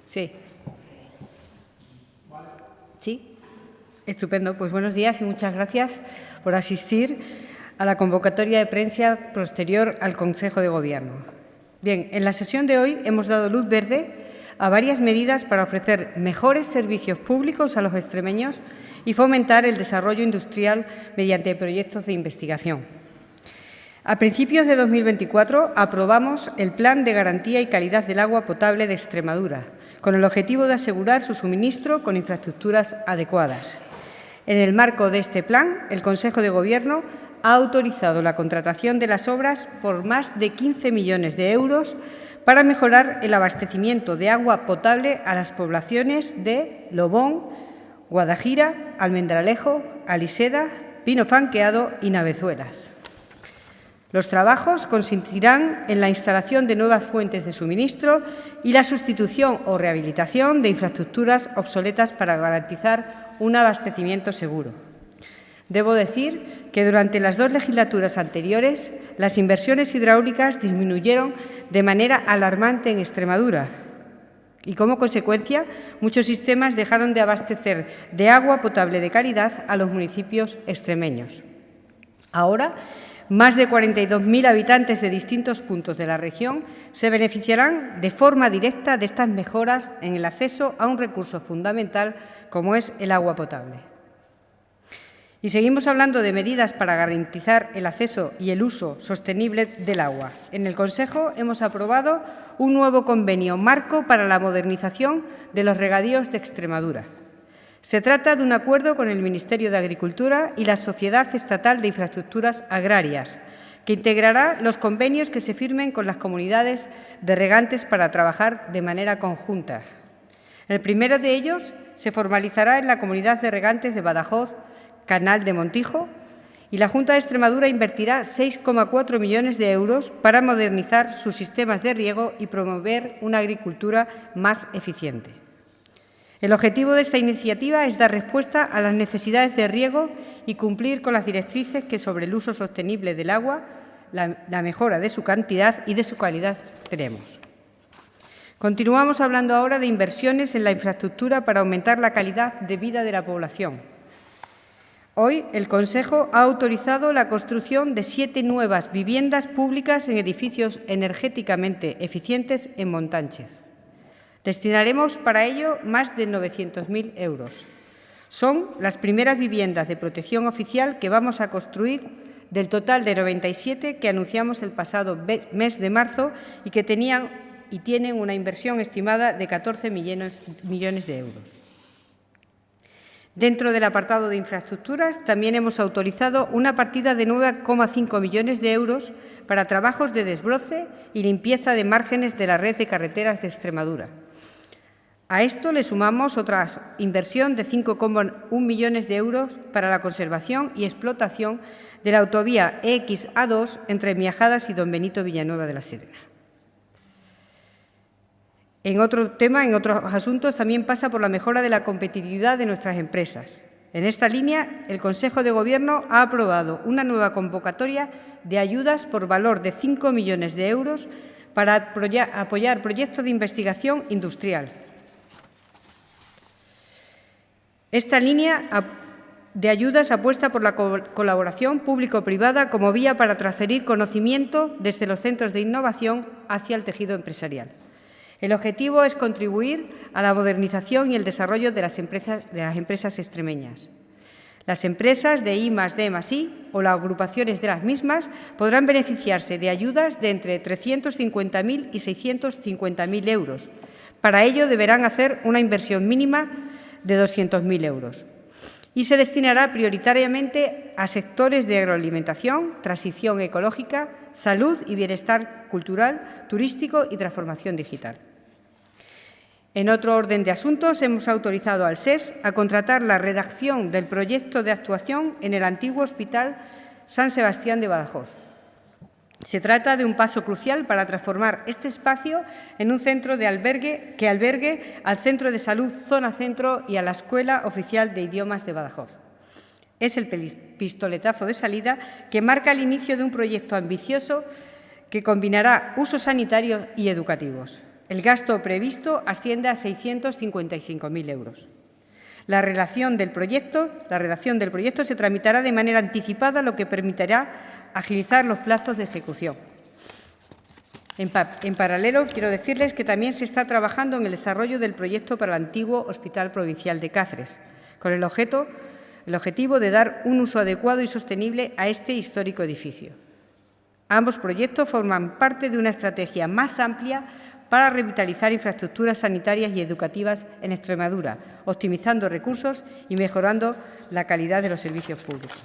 Sí. ¿Sí? Estupendo. Pues buenos días y muchas gracias por asistir a la convocatoria de prensa posterior al Consejo de Gobierno. Bien, en la sesión de hoy hemos dado luz verde a varias medidas para ofrecer mejores servicios públicos a los extremeños y fomentar el desarrollo industrial mediante proyectos de investigación. A principios de 2024 aprobamos el Plan de Garantía y Calidad del Agua Potable de Extremadura, con el objetivo de asegurar su suministro con infraestructuras adecuadas. En el marco de este plan, el Consejo de Gobierno ha autorizado la contratación de las obras por más de 15 millones de euros para mejorar el abastecimiento de agua potable a las poblaciones de Lobón, Guadajira, Almendralejo, Aliseda, Pino Franqueado y Navezuelas. Los trabajos consistirán en la instalación de nuevas fuentes de suministro y la sustitución o rehabilitación de infraestructuras obsoletas para garantizar un abastecimiento seguro. Debo decir que durante las dos legislaturas anteriores las inversiones hidráulicas disminuyeron de manera alarmante en Extremadura y, como consecuencia, muchos sistemas dejaron de abastecer de agua potable de calidad a los municipios extremeños. Ahora, más de 42.000 habitantes de distintos puntos de la región se beneficiarán de forma directa de estas mejoras en el acceso a un recurso fundamental como es el agua potable. Y seguimos hablando de medidas para garantizar el acceso y el uso sostenible del agua. En el Consejo hemos aprobado un nuevo convenio marco para la modernización de los regadíos de Extremadura. Se trata de un acuerdo con el Ministerio de Agricultura y la Sociedad Estatal de Infraestructuras Agrarias, que integrará los convenios que se firmen con las comunidades de regantes para trabajar de manera conjunta. El primero de ellos se formalizará en la Comunidad de Regantes de Badajoz, Canal de Montijo, y la Junta de Extremadura invertirá 6,4 millones de euros para modernizar sus sistemas de riego y promover una agricultura más eficiente. El objetivo de esta iniciativa es dar respuesta a las necesidades de riego y cumplir con las directrices que sobre el uso sostenible del agua, la mejora de su cantidad y de su calidad tenemos. Continuamos hablando ahora de inversiones en la infraestructura para aumentar la calidad de vida de la población. Hoy el Consejo ha autorizado la construcción de 7 nuevas viviendas públicas en edificios energéticamente eficientes en Montánchez. Destinaremos para ello más de 900.000 euros. Son las primeras viviendas de protección oficial que vamos a construir del total de 97 que anunciamos el pasado mes de marzo y que tenían y tienen una inversión estimada de 14 millones de euros. Dentro del apartado de infraestructuras, también hemos autorizado una partida de 9,5 millones de euros para trabajos de desbroce y limpieza de márgenes de la red de carreteras de Extremadura. A esto le sumamos otra inversión de 5,1 millones de euros para la conservación y explotación de la autovía EXA2 entre Miajadas y Don Benito Villanueva de la Serena. En otros asuntos, también pasa por la mejora de la competitividad de nuestras empresas. En esta línea, el Consejo de Gobierno ha aprobado una nueva convocatoria de ayudas por valor de 5 millones de euros para apoyar proyectos de investigación industrial. Esta línea de ayudas apuesta por la colaboración público-privada como vía para transferir conocimiento desde los centros de innovación hacia el tejido empresarial. El objetivo es contribuir a la modernización y el desarrollo de las empresas extremeñas. Las empresas de I+D+I o las agrupaciones de las mismas podrán beneficiarse de ayudas de entre 350.000 y 650.000 euros. Para ello deberán hacer una inversión mínima de 200.000 euros y se destinará prioritariamente a sectores de agroalimentación, transición ecológica, salud y bienestar cultural, turístico y transformación digital. En otro orden de asuntos, hemos autorizado al SES a contratar la redacción del proyecto de actuación en el antiguo Hospital San Sebastián de Badajoz. Se trata de un paso crucial para transformar este espacio en un centro de albergue que albergue al Centro de Salud Zona Centro y a la Escuela Oficial de Idiomas de Badajoz. Es el pistoletazo de salida que marca el inicio de un proyecto ambicioso que combinará usos sanitarios y educativos. El gasto previsto asciende a 655.000 euros. La redacción del proyecto se tramitará de manera anticipada, lo que permitirá agilizar los plazos de ejecución. En paralelo, quiero decirles que también se está trabajando en el desarrollo del proyecto para el antiguo Hospital Provincial de Cáceres, con el objetivo de dar un uso adecuado y sostenible a este histórico edificio. Ambos proyectos forman parte de una estrategia más amplia para revitalizar infraestructuras sanitarias y educativas en Extremadura, optimizando recursos y mejorando la calidad de los servicios públicos.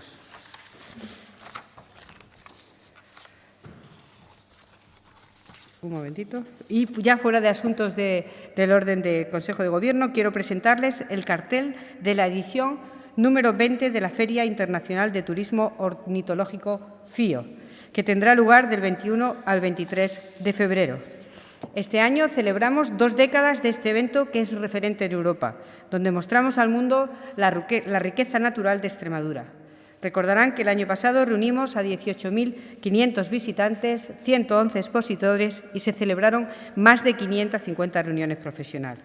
Un momentito. Y ya fuera de asuntos del orden del Consejo de Gobierno, quiero presentarles el cartel de la edición número 20 de la Feria Internacional de Turismo Ornitológico FIO, que tendrá lugar del 21 al 23 de febrero. Este año celebramos 2 décadas de este evento, que es referente en Europa, donde mostramos al mundo la riqueza natural de Extremadura. Recordarán que el año pasado reunimos a 18.500 visitantes, 111 expositores y se celebraron más de 550 reuniones profesionales.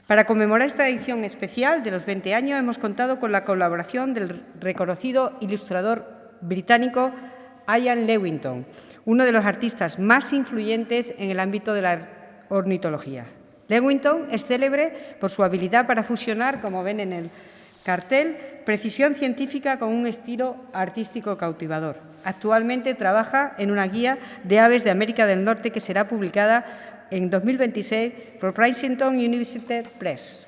Para conmemorar esta edición especial de los 20 años, hemos contado con la colaboración del reconocido ilustrador británico Ian Lewington, uno de los artistas más influyentes en el ámbito de la ornitología. Lewington es célebre por su habilidad para fusionar, como ven en el cartel, precisión científica con un estilo artístico cautivador. Actualmente trabaja en una guía de aves de América del Norte que será publicada en 2026 por Princeton University Press.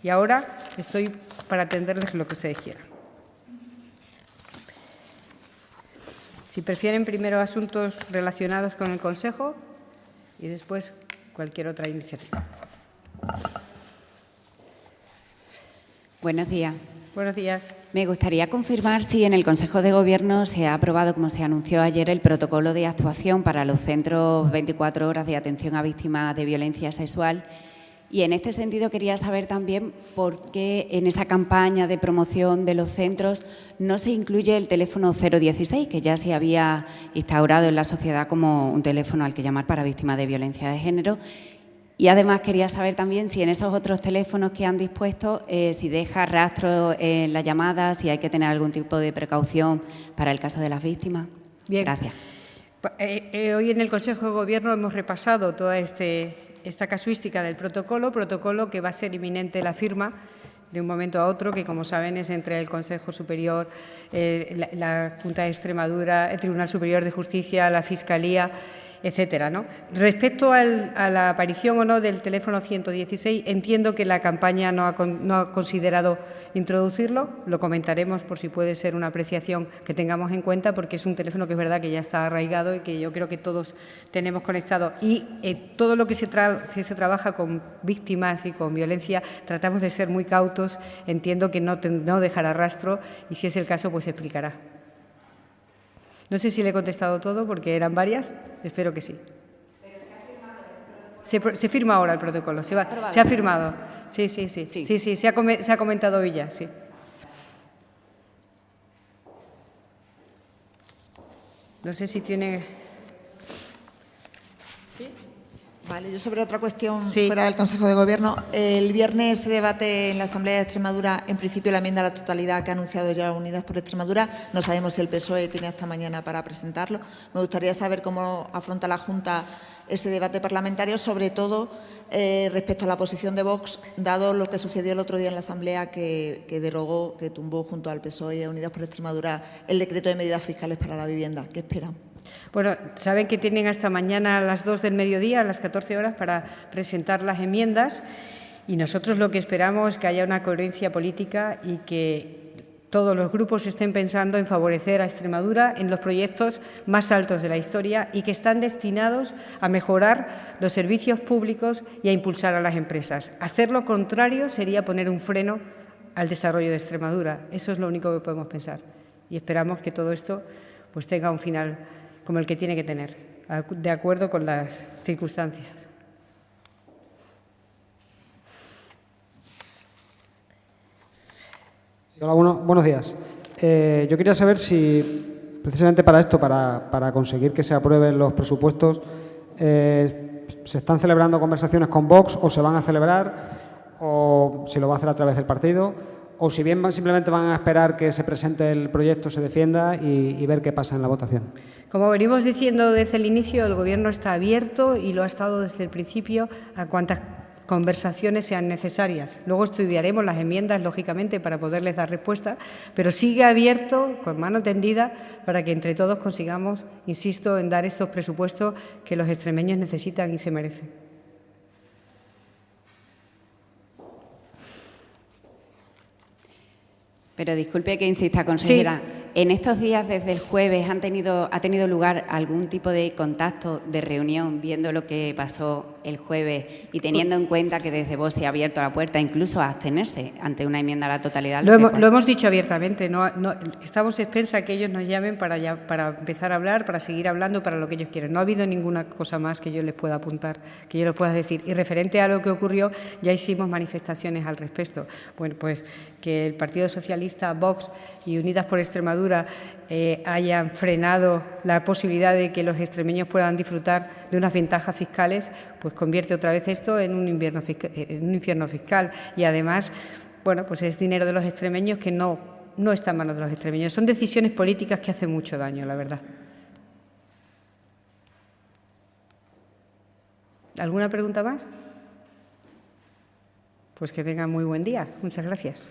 Y ahora estoy para atenderles lo que ustedes quieran. Si prefieren, primero asuntos relacionados con el Consejo y después cualquier otra iniciativa. Buenos días. Buenos días. Me gustaría confirmar si en el Consejo de Gobierno se ha aprobado, como se anunció ayer, el protocolo de actuación para los centros 24 horas de atención a víctimas de violencia sexual. Y en este sentido quería saber también por qué en esa campaña de promoción de los centros no se incluye el teléfono 016, que ya se había instaurado en la sociedad como un teléfono al que llamar para víctimas de violencia de género. Y además quería saber también si en esos otros teléfonos que han dispuesto, si deja rastro en la llamada, si hay que tener algún tipo de precaución para el caso de las víctimas. Bien. Gracias. Hoy en el Consejo de Gobierno hemos repasado toda esta casuística del protocolo que va a ser inminente la firma de un momento a otro, que como saben es entre el Consejo Superior, la Junta de Extremadura, el Tribunal Superior de Justicia, la Fiscalía, etcétera, ¿no? Respecto a la aparición o no del teléfono 116, entiendo que la campaña no ha considerado introducirlo. Lo comentaremos por si puede ser una apreciación que tengamos en cuenta, porque es un teléfono que es verdad que ya está arraigado y que yo creo que todos tenemos conectado. Y todo lo que se trabaja con víctimas y con violencia, tratamos de ser muy cautos. Entiendo que no dejará rastro y, si es el caso, pues se explicará. No sé si le he contestado todo, porque eran varias. Espero que sí. Se firma ahora el protocolo. Se ha firmado. Sí. Se ha comentado hoy ya, sí. No sé si tiene... Sí. Vale, yo sobre otra cuestión fuera del Consejo de Gobierno. El viernes se debate en la Asamblea de Extremadura, en principio, la enmienda a la totalidad que ha anunciado ya Unidas por Extremadura. No sabemos si el PSOE tiene hasta mañana para presentarlo. Me gustaría saber cómo afronta la Junta ese debate parlamentario, sobre todo respecto a la posición de Vox, dado lo que sucedió el otro día en la Asamblea, que derogó, que tumbó junto al PSOE y a Unidas por Extremadura el decreto de medidas fiscales para la vivienda. ¿Qué esperan? Bueno, saben que tienen hasta mañana a las 2 del mediodía, a las 14 horas, para presentar las enmiendas, y nosotros lo que esperamos es que haya una coherencia política y que todos los grupos estén pensando en favorecer a Extremadura en los proyectos más altos de la historia y que están destinados a mejorar los servicios públicos y a impulsar a las empresas. Hacer lo contrario sería poner un freno al desarrollo de Extremadura. Eso es lo único que podemos pensar. Y esperamos que todo esto pues tenga un final como el que tiene que tener, de acuerdo con las circunstancias. Hola, buenos días. Yo quería saber si, precisamente para esto, para conseguir que se aprueben los presupuestos, ¿se están celebrando conversaciones con Vox o se van a celebrar o si lo va a hacer a través del partido o si bien simplemente van a esperar que se presente el proyecto, se defienda y ver qué pasa en la votación? Como venimos diciendo desde el inicio, el Gobierno está abierto y lo ha estado desde el principio a cuantas conversaciones sean necesarias. Luego estudiaremos las enmiendas, lógicamente, para poderles dar respuesta, pero sigue abierto, con mano tendida, para que entre todos consigamos, insisto, en dar estos presupuestos que los extremeños necesitan y se merecen. Pero disculpe que insista, consejera. Sí. En estos días, desde el jueves, ha tenido lugar algún tipo de contacto, de reunión, viendo lo que pasó el jueves y teniendo en cuenta que desde Vox se ha abierto la puerta incluso a abstenerse ante una enmienda a la totalidad. Lo hemos dicho abiertamente. No, estamos expensas que ellos nos llamen para empezar a hablar, para seguir hablando, para lo que ellos quieren. No ha habido ninguna cosa más que yo les pueda apuntar, que yo les pueda decir. Y referente a lo que ocurrió, ya hicimos manifestaciones al respecto. Bueno, pues que el Partido Socialista, Vox y Unidas por Extremadura hayan frenado la posibilidad de que los extremeños puedan disfrutar de unas ventajas fiscales, pues convierte otra vez esto en un infierno fiscal. Y además, bueno, pues es dinero de los extremeños que no está en manos de los extremeños. Son decisiones políticas que hacen mucho daño, la verdad. ¿Alguna pregunta más? Pues que tengan muy buen día. Muchas gracias.